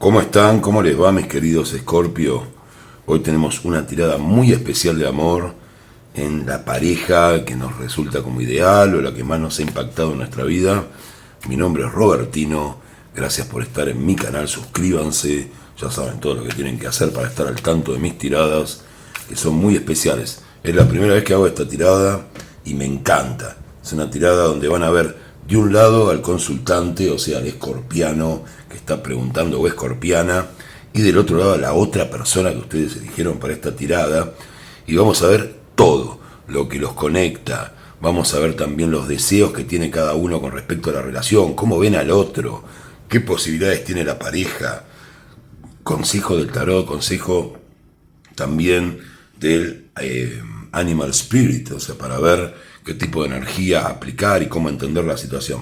¿Cómo están? ¿Cómo les va, mis queridos Escorpio? Hoy tenemos una tirada muy especial de amor en la pareja que nos resulta como ideal o la que más nos ha impactado en nuestra vida. Mi nombre es Robertino, gracias por estar en mi canal, suscríbanse, ya saben todo lo que tienen que hacer para estar al tanto de mis tiradas, que son muy especiales. Es la primera vez que hago esta tirada y me encanta. Es una tirada donde van a ver de un lado al consultante, o sea, al escorpiano que está preguntando o escorpiana, y del otro lado a la otra persona que ustedes eligieron para esta tirada, y vamos a ver todo lo que los conecta. Vamos a ver también los deseos que tiene cada uno con respecto a la relación, cómo ven al otro, qué posibilidades tiene la pareja, consejo del tarot, consejo también del Animal Spirit, o sea, para ver qué tipo de energía aplicar y cómo entender la situación.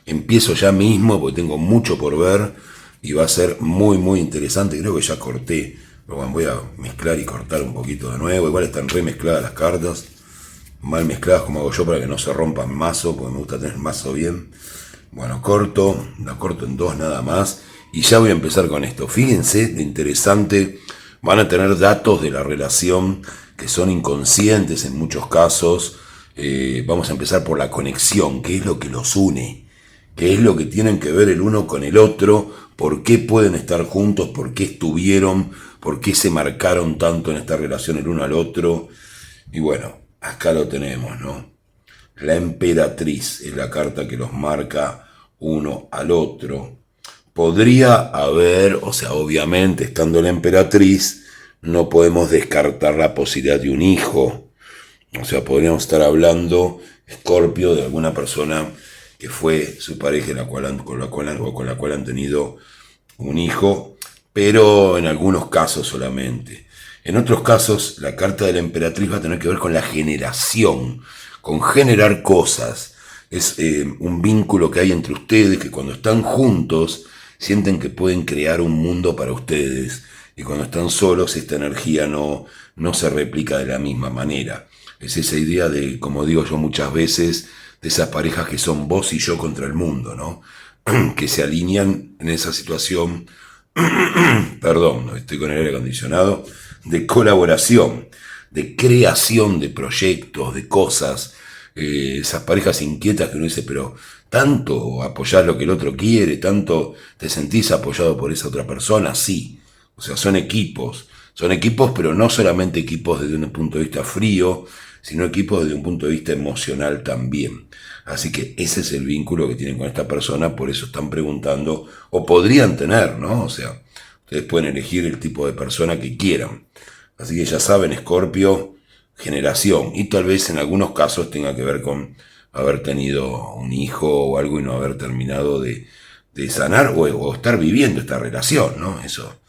Empiezo ya mismo porque tengo mucho por ver y va a ser muy muy interesante. Creo que ya corté, pero bueno, voy a mezclar y cortar un poquito de nuevo. Igual están remezcladas las cartas, mal mezcladas como hago yo para que no se rompa el mazo, porque me gusta tener el mazo bien. Bueno, la corto en dos nada más y ya voy a empezar con esto. Fíjense de interesante, van a tener datos de la relación que son inconscientes en muchos casos. Vamos a empezar por la conexión, qué es lo que los une, qué es lo que tienen que ver el uno con el otro, por qué pueden estar juntos, por qué estuvieron, por qué se marcaron tanto en esta relación el uno al otro. Y bueno, acá lo tenemos, ¿no? La emperatriz es la carta que los marca uno al otro. Podría haber, o sea, obviamente estando la emperatriz, no podemos descartar la posibilidad de un hijo. O sea, podríamos estar hablando, Escorpio, de alguna persona que fue su pareja con la cual han tenido un hijo, pero en algunos casos solamente. En otros casos, la carta de la emperatriz va a tener que ver con la generación, con generar cosas. Es un vínculo que hay entre ustedes, que cuando están juntos sienten que pueden crear un mundo para ustedes, y cuando están solos esta energía no se replica de la misma manera. Es esa idea de, como digo yo muchas veces, de esas parejas que son vos y yo contra el mundo, ¿no? Que se alinean en esa situación, perdón, no estoy con el aire acondicionado, de colaboración, de creación de proyectos, de cosas, esas parejas inquietas que uno dice, pero tanto apoyás lo que el otro quiere, tanto te sentís apoyado por esa otra persona, sí. O sea, son equipos, pero no solamente equipos desde un punto de vista frío, sino equipos desde un punto de vista emocional también. Así que ese es el vínculo que tienen con esta persona, por eso están preguntando, o podrían tener, ¿no? O sea, ustedes pueden elegir el tipo de persona que quieran. Así que ya saben, Escorpio, generación, y tal vez en algunos casos tenga que ver con haber tenido un hijo o algo y no haber terminado de sanar o estar viviendo esta relación, ¿no? Eso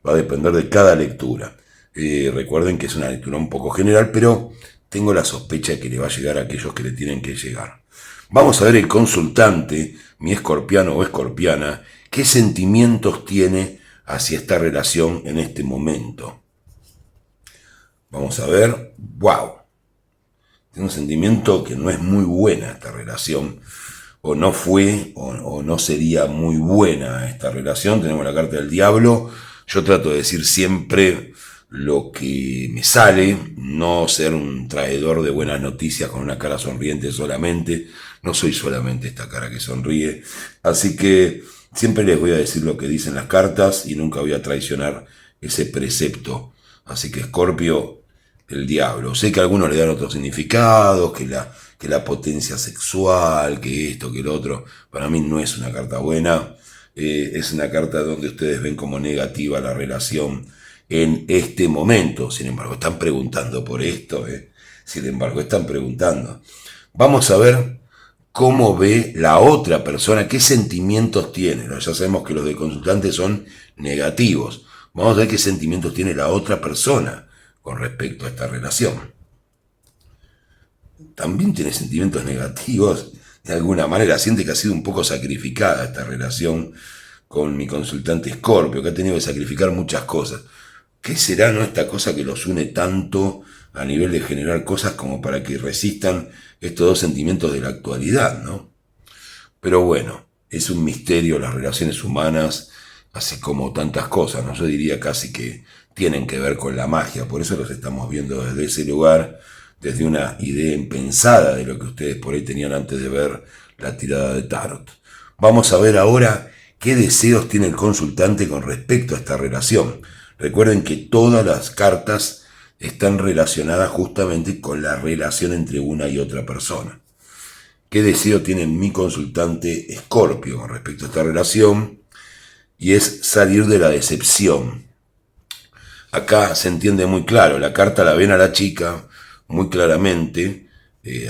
va a depender de cada lectura. Recuerden que es una lectura un poco general, pero tengo la sospecha de que le va a llegar a aquellos que le tienen que llegar. Vamos a ver el consultante, mi escorpiano o escorpiana, qué sentimientos tiene hacia esta relación en este momento. Vamos a ver, wow, tiene un sentimiento que no es muy buena esta relación, o no fue, o no sería muy buena esta relación. Tenemos la carta del diablo. Yo trato de decir siempre lo que me sale, no ser un traidor de buenas noticias con una cara sonriente solamente. No soy solamente esta cara que sonríe. Así que siempre les voy a decir lo que dicen las cartas y nunca voy a traicionar ese precepto. Así que Escorpio, el diablo. Sé que algunos le dan otros significados, que la potencia sexual, que esto, que lo otro. Para mí no es una carta buena. Es una carta donde ustedes ven como negativa la relación en este momento. Sin embargo, están preguntando por esto. Sin embargo, están preguntando. Vamos a ver cómo ve la otra persona, qué sentimientos tiene. Ya sabemos que los de consultantes son negativos. Vamos a ver qué sentimientos tiene la otra persona con respecto a esta relación. También tiene sentimientos negativos, de alguna manera siente que ha sido un poco sacrificada esta relación con mi consultante Escorpio, que ha tenido que sacrificar muchas cosas. ¿Qué será, no, esta cosa que los une tanto a nivel de generar cosas como para que resistan estos dos sentimientos de la actualidad, ¿no? Pero bueno, es un misterio las relaciones humanas así como tantas cosas, ¿no? Yo diría casi que tienen que ver con la magia, por eso los estamos viendo desde ese lugar, desde una idea impensada de lo que ustedes por ahí tenían antes de ver la tirada de tarot. Vamos a ver ahora qué deseos tiene el consultante con respecto a esta relación. Recuerden que todas las cartas están relacionadas justamente con la relación entre una y otra persona. ¿Qué deseo tiene mi consultante Escorpio con respecto a esta relación? Y es salir de la decepción. Acá se entiende muy claro, la carta la ven a la chica muy claramente,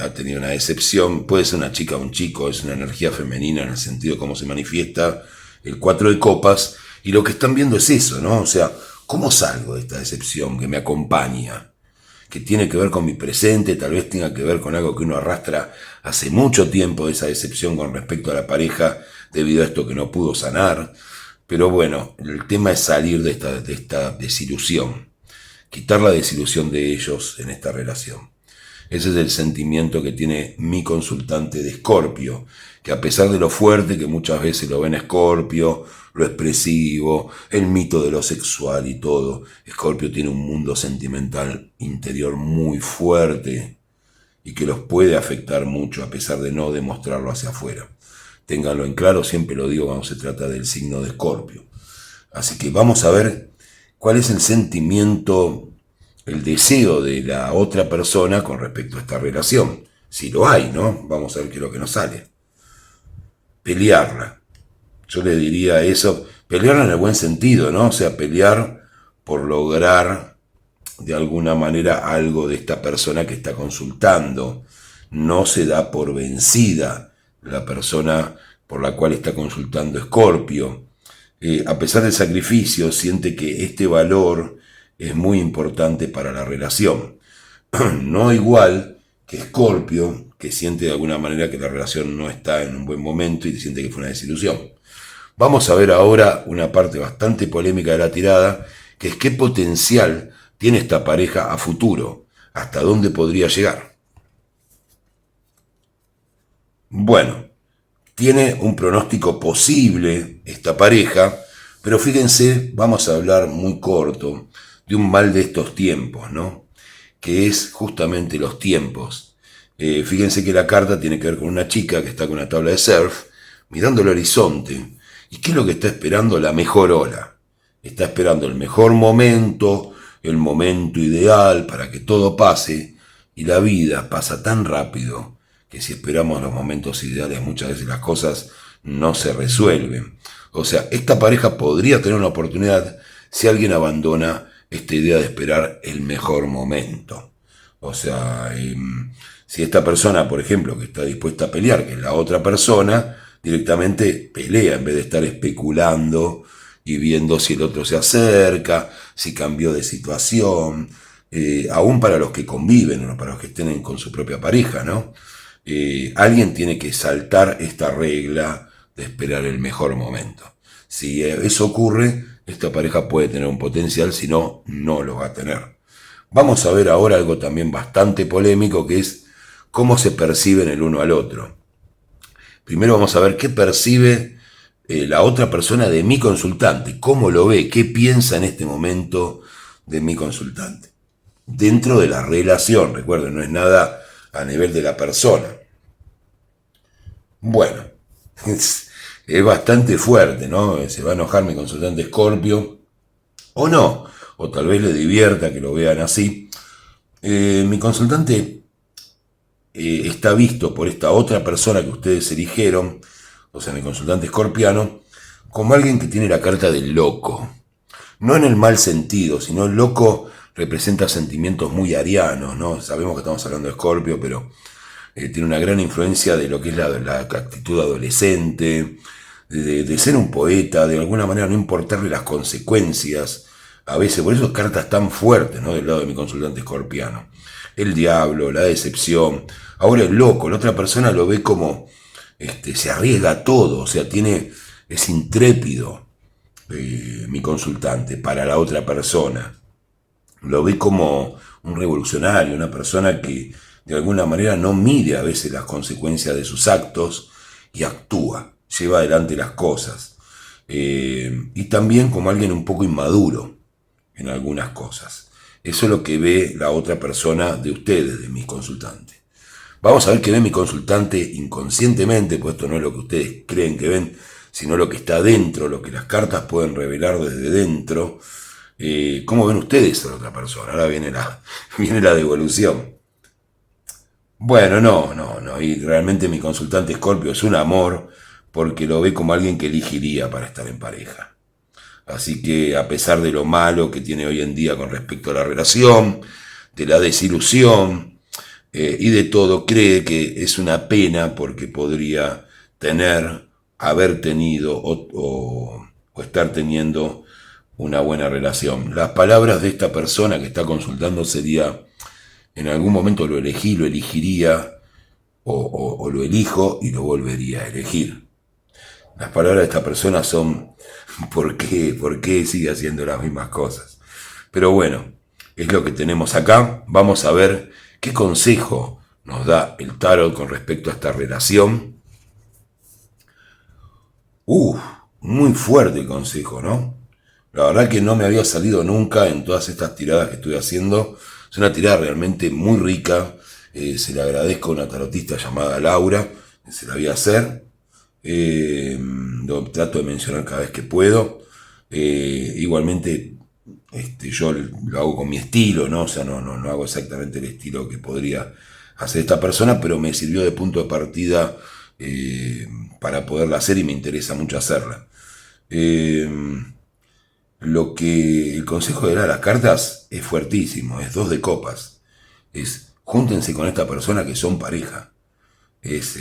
ha tenido una decepción, puede ser una chica o un chico, es una energía femenina en el sentido de cómo se manifiesta el 4 de copas, y lo que están viendo es eso, ¿no? O sea, ¿cómo salgo de esta decepción que me acompaña? Que tiene que ver con mi presente, tal vez tenga que ver con algo que uno arrastra hace mucho tiempo, esa decepción con respecto a la pareja, debido a esto que no pudo sanar. Pero bueno, el tema es salir de esta desilusión, quitar la desilusión de ellos en esta relación. Ese es el sentimiento que tiene mi consultante de Escorpio, que a pesar de lo fuerte que muchas veces lo ven a Escorpio, lo expresivo, el mito de lo sexual y todo, Escorpio tiene un mundo sentimental interior muy fuerte y que los puede afectar mucho a pesar de no demostrarlo hacia afuera. Ténganlo en claro, siempre lo digo cuando se trata del signo de Escorpio. Así que vamos a ver cuál es el sentimiento, el deseo de la otra persona con respecto a esta relación. Si lo hay, ¿no? Vamos a ver qué es lo que nos sale. Pelearla. Yo le diría eso, pelearla en el buen sentido, ¿no? O sea, pelear por lograr de alguna manera algo de esta persona que está consultando. No se da por vencida la persona por la cual está consultando Escorpio. A pesar del sacrificio, siente que este valor es muy importante para la relación. No igual que Escorpio, que siente de alguna manera que la relación no está en un buen momento y siente que fue una desilusión. Vamos a ver ahora una parte bastante polémica de la tirada, que es qué potencial tiene esta pareja a futuro, hasta dónde podría llegar. Bueno, tiene un pronóstico posible esta pareja, pero fíjense, vamos a hablar muy corto de un mal de estos tiempos, ¿no? Que es justamente los tiempos. Fíjense que la carta tiene que ver con una chica que está con una tabla de surf, mirando el horizonte. ¿Y qué es lo que está esperando? La mejor ola. Está esperando el mejor momento, el momento ideal para que todo pase, y la vida pasa tan rápido que si esperamos los momentos ideales muchas veces las cosas no se resuelven. O sea, esta pareja podría tener una oportunidad si alguien abandona esta idea de esperar el mejor momento. O sea, si esta persona, por ejemplo, que está dispuesta a pelear, que es la otra persona, directamente pelea en vez de estar especulando y viendo si el otro se acerca, si cambió de situación, aún para los que conviven, o para los que estén con su propia pareja, ¿no? Alguien tiene que saltar esta regla de esperar el mejor momento. Si eso ocurre, esta pareja puede tener un potencial, si no, no lo va a tener. Vamos a ver ahora algo también bastante polémico, que es cómo se perciben el uno al otro. Primero vamos a ver qué percibe la otra persona de mi consultante, cómo lo ve, qué piensa en este momento de mi consultante. Dentro de la relación, recuerden, no es nada a nivel de la persona. Bueno, es bastante fuerte, ¿no? Se va a enojar mi consultante Escorpio, o no, o tal vez le divierta que lo vean así. Mi consultante está visto por esta otra persona que ustedes eligieron, o sea, mi consultante escorpiano, como alguien que tiene la carta del loco. No en el mal sentido, sino el loco representa sentimientos muy arianos, ¿no? Sabemos que estamos hablando de Escorpio, pero tiene una gran influencia de lo que es la actitud adolescente, de ser un poeta, de alguna manera no importarle las consecuencias. A veces, por eso es cartas tan fuertes, ¿no? Del lado de mi consultante escorpiano. El diablo, la decepción. Ahora el loco, la otra persona lo ve como se arriesga a todo, o sea, es intrépido mi consultante para la otra persona. Lo ve como un revolucionario, una persona que de alguna manera no mide a veces las consecuencias de sus actos y actúa, lleva adelante las cosas. y también como alguien un poco inmaduro en algunas cosas. Eso es lo que ve la otra persona de ustedes, de mis consultantes. Vamos a ver qué ve mi consultante inconscientemente, pues esto no es lo que ustedes creen que ven, sino lo que está dentro, lo que las cartas pueden revelar desde dentro. ¿Cómo ven ustedes a la otra persona? Ahora viene la devolución. Bueno, no, y realmente mi consultante Escorpio es un amor, porque lo ve como alguien que elegiría para estar en pareja. Así que a pesar de lo malo que tiene hoy en día con respecto a la relación, de la desilusión y de todo, cree que es una pena porque podría haber tenido o estar teniendo una buena relación. Las palabras de esta persona que está consultando sería: en algún momento lo elegí, lo elegiría, o lo elijo y lo volvería a elegir. Las palabras de esta persona son: ¿por qué? ¿Por qué sigue haciendo las mismas cosas? Pero bueno, es lo que tenemos acá. Vamos a ver qué consejo nos da el tarot con respecto a esta relación. Muy fuerte el consejo, ¿no? La verdad que no me había salido nunca en todas estas tiradas que estoy haciendo. Es una tirada realmente muy rica. Se le agradezco a una tarotista llamada Laura, que se la voy a hacer. Lo trato de mencionar cada vez que puedo. Igualmente, yo lo hago con mi estilo, ¿no? O sea, no hago exactamente el estilo que podría hacer esta persona, pero me sirvió de punto de partida para poderla hacer, y me interesa mucho hacerla. Lo que el consejo de las cartas es fuertísimo, es 2 de copas. Es: júntense con esta persona que son pareja. Es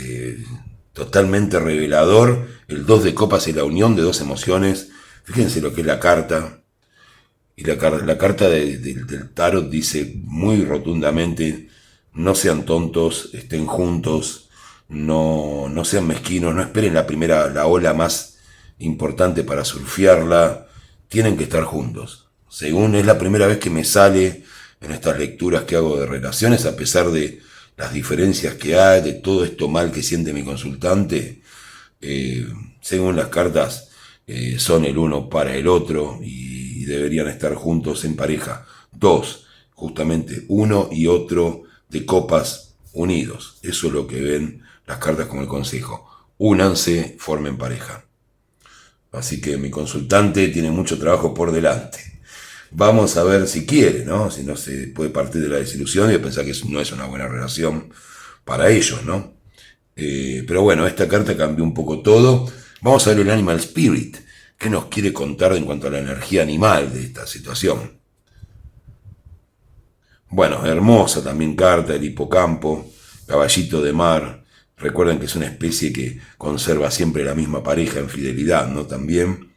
totalmente revelador. El 2 de copas es la unión de 2 emociones. Fíjense lo que es la carta. Y la carta del tarot dice muy rotundamente: no sean tontos, estén juntos, no sean mezquinos, no esperen la ola más importante para surfearla. Tienen que estar juntos. Según es la primera vez que me sale en estas lecturas que hago de relaciones, a pesar de las diferencias que hay, de todo esto mal que siente mi consultante, según las cartas, son el uno para el otro y deberían estar juntos en pareja. 2, justamente uno y otro de copas unidos. Eso es lo que ven las cartas como el consejo. Únanse, formen pareja. Así que mi consultante tiene mucho trabajo por delante. Vamos a ver si quiere, ¿no? Si no, se puede partir de la desilusión y de pensar que no es una buena relación para ellos, ¿no? Pero bueno, esta carta cambió un poco todo. Vamos a ver el Animal Spirit. ¿Qué nos quiere contar en cuanto a la energía animal de esta situación? Bueno, hermosa también carta, el hipocampo, caballito de mar. Recuerden que es una especie que conserva siempre la misma pareja en fidelidad, ¿no? También.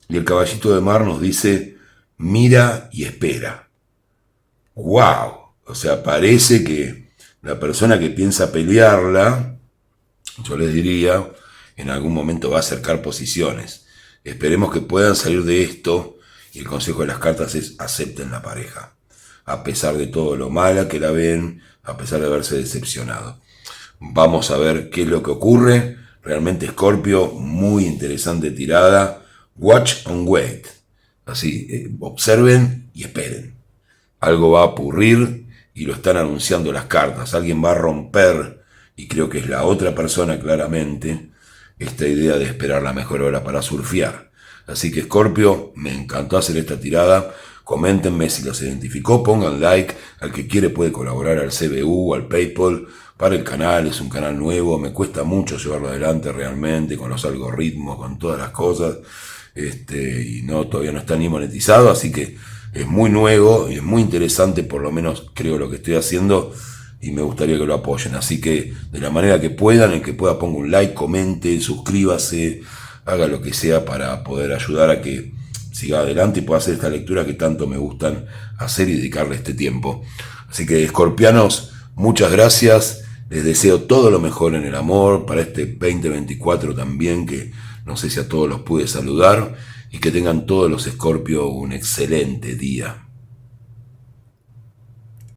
Y el caballito de mar nos dice: mira y espera. ¡Wow! O sea, parece que la persona que piensa pelearla, yo les diría, en algún momento va a acercar posiciones. Esperemos que puedan salir de esto, y el consejo de las cartas es: acepten la pareja, a pesar de todo lo mala que la ven, a pesar de haberse decepcionado. Vamos a ver qué es lo que ocurre. Realmente Escorpio, muy interesante tirada. Watch and wait. Así, observen y esperen. Algo va a ocurrir y lo están anunciando las cartas. Alguien va a romper, y creo que es la otra persona claramente, esta idea de esperar la mejor hora para surfear. Así que Escorpio, me encantó hacer esta tirada. Coméntenme si los identificó, pongan like. Al que quiere puede colaborar al CBU o al PayPal para el canal. Es un canal nuevo, me cuesta mucho llevarlo adelante realmente, con los algoritmos, con todas las cosas, y todavía no está ni monetizado, así que es muy nuevo y es muy interesante, por lo menos creo lo que estoy haciendo, y me gustaría que lo apoyen. Así que de la manera que puedan, el que pueda ponga un like, comente, suscríbase, haga lo que sea para poder ayudar a que siga adelante y pueda hacer esta lectura que tanto me gustan hacer y dedicarle este tiempo. Así que, escorpianos, muchas gracias. Les deseo todo lo mejor en el amor para este 2024 también, que no sé si a todos los pude saludar, y que tengan todos los Escorpio un excelente día.